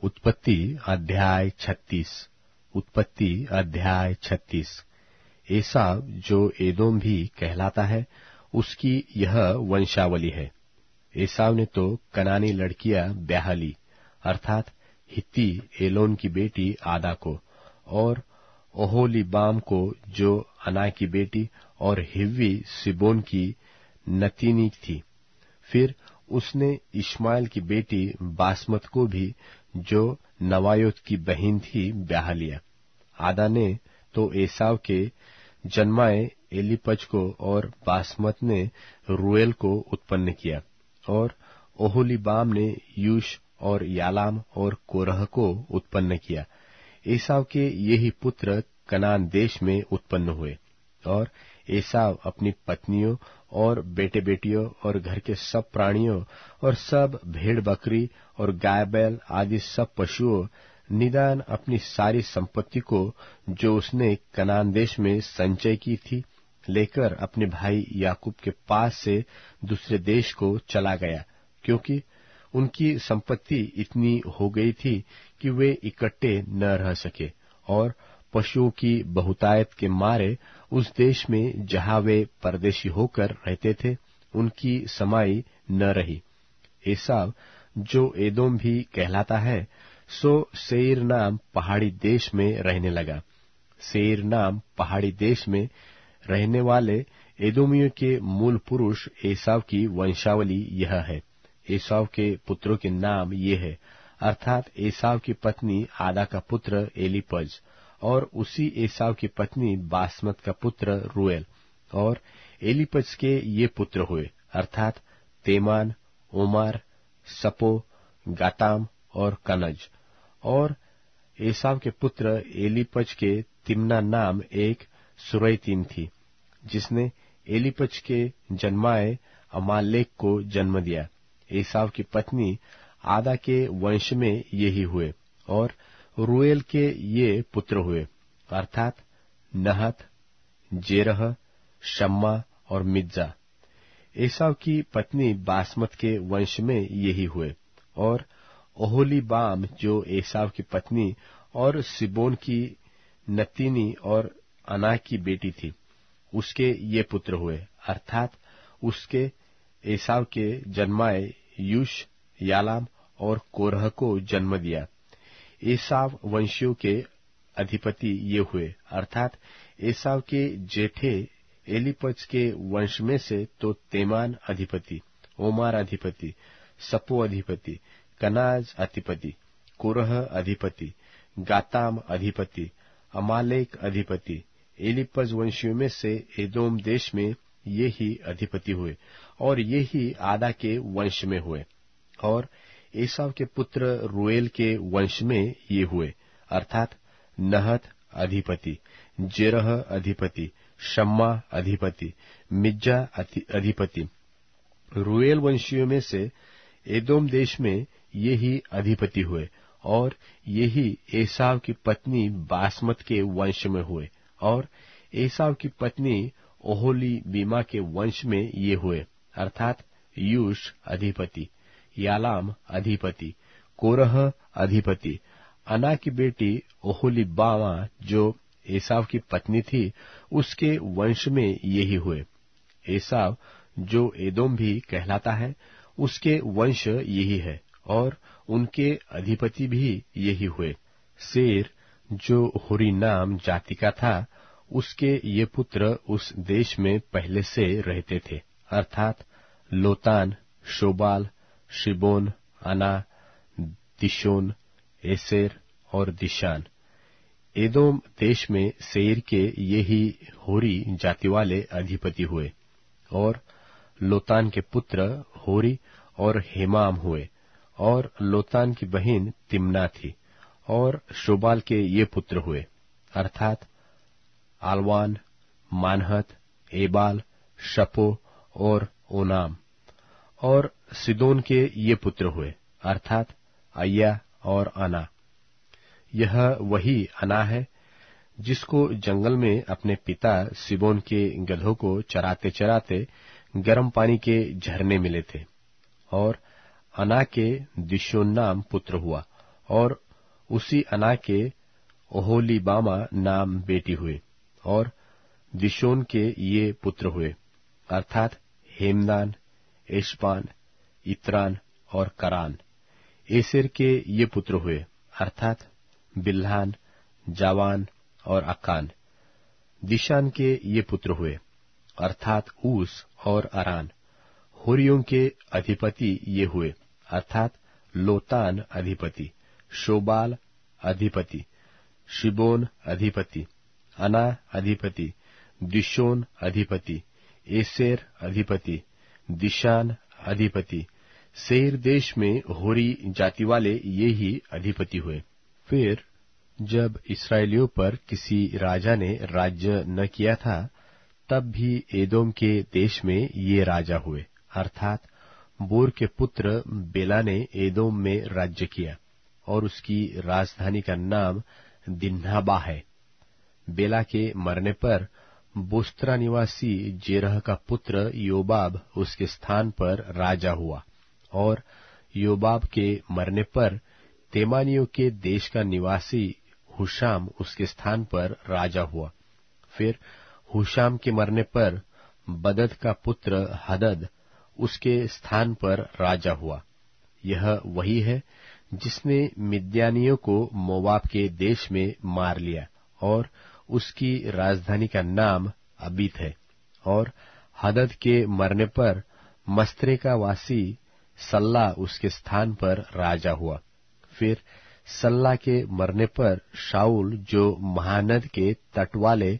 उत्पत्ति अध्याय 36। उत्पत्ति अध्याय 36। एसाव जो एदोम भी कहलाता है, उसकी यह वंशावली है। एसाव ने तो कनानी लड़कियां ब्याह ली, अर्थात हित्ती एलोन की बेटी आदा को, और ओहोलीबाम को जो अना की बेटी, और हिव्वी सिबोन की नतीनी थी। फिर उसने इश्माएल की बेटी बासमत को भी, जो नवायोत की बहन थी, ब्याह लिया। आदा ने तो एसाव के जन्माए एलीपज को, और बासमत ने रूएल को उत्पन्न किया, और ओहोलीबाम ने यूश और यालाम और कोरह को उत्पन्न किया। एसाव के यही पुत्र कनान देश में उत्पन्न हुए, और एसाव अपनी पत्नियों और बेटे बेटियों और घर के सब प्राणियों और सब भेड़ बकरी और गाय बैल आदि सब पशुओं, निदान अपनी सारी संपत्ति को जो उसने कनान देश में संचय की थी, लेकर अपने भाई याकूब के पास से दूसरे देश को चला गया, क्योंकि उनकी संपत्ति इतनी हो गई थी कि वे इकट्ठे न रह सके, और पशुओं की बहुतायत के मारे उस देश में जहां वे परदेशी होकर रहते थे, उनकी समाई न रही। एसाव जो एदोम भी कहलाता है, सो सेईर नाम पहाड़ी देश में रहने लगा। सेईर नाम पहाड़ी देश में रहने वाले एदोमियों के मूल पुरुष एसाव की वंशावली यह है। एसाव के पुत्रों के नाम ये है, अर्थात एसाव की पत्नी आदा का पुत्र एलीपज, और उसी एसाव की पत्नी बासमत का पुत्र रूएल। और एलीपज के ये पुत्र हुए, अर्थात तेमान, ओमार, सपो, गाताम और कनज। और एसाव के पुत्र एलीपज के तिम्ना नाम एक सुरैतीन थी, जिसने एलीपज के जन्माए अमालेक को जन्म दिया। एसाव की पत्नी आदा के वंश में यही हुए, और रूएल के ये पुत्र हुए, अर्थात नहत, जेरह, शम्मा और मिज्जा। एसाव की पत्नी बासमत के वंश में यही हुए, और ओहोलीबाम जो एसाव की पत्नी और सिबोन की नतीनी और अना की बेटी थी, उसके ये पुत्र हुए, अर्थात उसके एसाव के जन्माए यूश, यालाम और कोरह को जन्म दिया। एसाव वंशियों के अधिपति ये हुए, अर्थात एसाव के जेठे एलीपज के वंश में से तो तेमान अधिपति, ओमार अधिपति, सपो अधिपति, कनाज अधिपति, कोरह अधिपति, गाताम अधिपति, अमालेक अधिपति। एलीपज वंशियों में से एदोम देश में ये ही अधिपति हुए, और ये ही आदा के वंश में हुए। और एसाव के पुत्र रूएल के वंश में ये हुए, अर्थात नहत अधिपति, जेरह अधिपति, शम्मा अधिपति, मिज्जा अधिपति। रूएल वंशियों में से एदोम देश में ये ही अधिपति हुए, और ये ही एसाव की पत्नी बासमत के वंश में हुए। और एसाव की पत्नी ओहोलीबीमा के वंश में ये हुए, अर्थात यूश अधिपति, यालाम अधिपति, कोरह अधिपति। अना की बेटी ओहोलीबामा जो एसाव की पत्नी थी, उसके वंश में यही हुए। एसाव जो एदोम भी कहलाता है, उसके वंश यही है, और उनके अधिपति भी यही हुए। सेर जो होरी नाम जाति का था, उसके ये पुत्र उस देश में पहले से रहते थे, अर्थात लोतान, शोबाल, शिबोन, अना, दिशोन, एसेर और दिशान। एदोम देश में सेर के ये ही होरी जाति वाले अधिपति हुए। और लोतान के पुत्र होरी और हेमाम हुए, और लोतान की बहन तिम्ना थी। और शोबाल के ये पुत्र हुए, अर्थात आलवान, मानहत, एबाल, शपो और ओनाम। और सिदोन के ये पुत्र हुए, अर्थात अय्या और अना। यह वही अना है जिसको जंगल में अपने पिता सिबोन के गधों को चराते चराते गर्म पानी के झरने मिले थे। और अना के दिशोन नाम पुत्र हुआ, और उसी अना के ओहोलीबामा नाम बेटी हुए। और दिशोन के ये पुत्र हुए, अर्थात हेमदान, एशबान, इत्रान और करान। एसेर के ये पुत्र हुए, अर्थात बिल्हान, जावान और अकान। दिशान के ये पुत्र हुए, अर्थात ऊस और अरान। होरियों के अधिपति ये हुए, अर्थात लोतान अधिपति, शोबाल अधिपति, शिबोन अधिपति, अना अधिपति, दिशोन अधिपति, एसेर अधिपति, दिशान अधिपति। सेर देश में होरी जाति वाले ये ही अधिपति हुए। फिर जब इस्राएलियों पर किसी राजा ने राज्य न किया था, तब भी एदोम के देश में ये राजा हुए, अर्थात बोर के पुत्र बेला ने एदोम में राज्य किया, और उसकी राजधानी का नाम दिन्हाबा है। बेला के मरने पर बोस्त्रा निवासी जेरह का पुत्र योबाब उसके स्थान पर राजा हुआ, और योबाब के मरने पर तेमानियों के देश का निवासी हुशाम उसके स्थान पर राजा हुआ। फिर हुशाम के मरने पर बदद का पुत्र हदद उसके स्थान पर राजा हुआ। यह वही है जिसने मिद्यानियों को मोवाब के देश में मार लिया, और उसकी राजधानी का नाम अबीत है। और हदद के मरने पर मस्त्रे का वासी सल्ला उसके स्थान पर राजा हुआ। फिर सल्ला के मरने पर शाऊल, जो महानद के तट वाले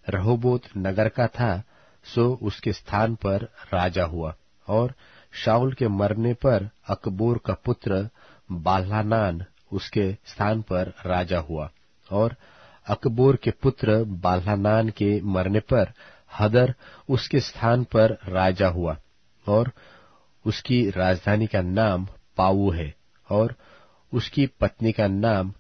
रहोबोत नगर का था, सो उसके स्थान पर राजा हुआ। और शाऊल के मरने पर अकबोर का पुत्र बाल्हानान उसके स्थान पर राजा हुआ। और अकबोर के पुत्र बाल्हानान के मरने पर हदर उसके स्थान पर राजा हुआ, और उसकी राजधानी का नाम पाऊ है, और उसकी पत्नी का नाम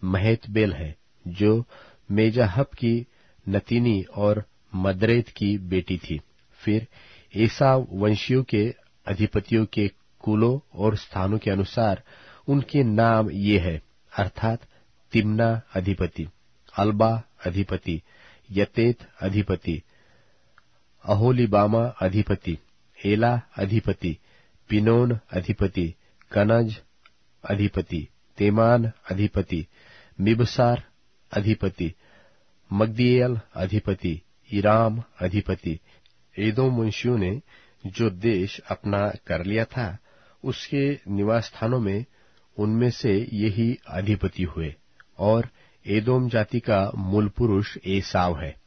महतबेल है, जो मेजाहब की नतीनी और मदरेत की बेटी थी। फिर एसाव वंशियों के अधिपतियों के कुलों और स्थानों के अनुसार उनके नाम ये है, अर्थात तिम्ना अधिपति, अल्बा अधिपति, यतेत अधिपति, अहोलीबामा अधिपति, एला अधिपति, पिनोन अधिपति, कनज अधिपति, तेमान अधिपति, मिबसार अधिपति, मग्दीएल अधिपति, इराम अधिपति। एदोम वंशियों ने जो देश अपना कर लिया था, उसके निवास स्थानों में उनमें से यही अधिपति हुए। और एदोम जाति का मूल पुरुष एसाव है।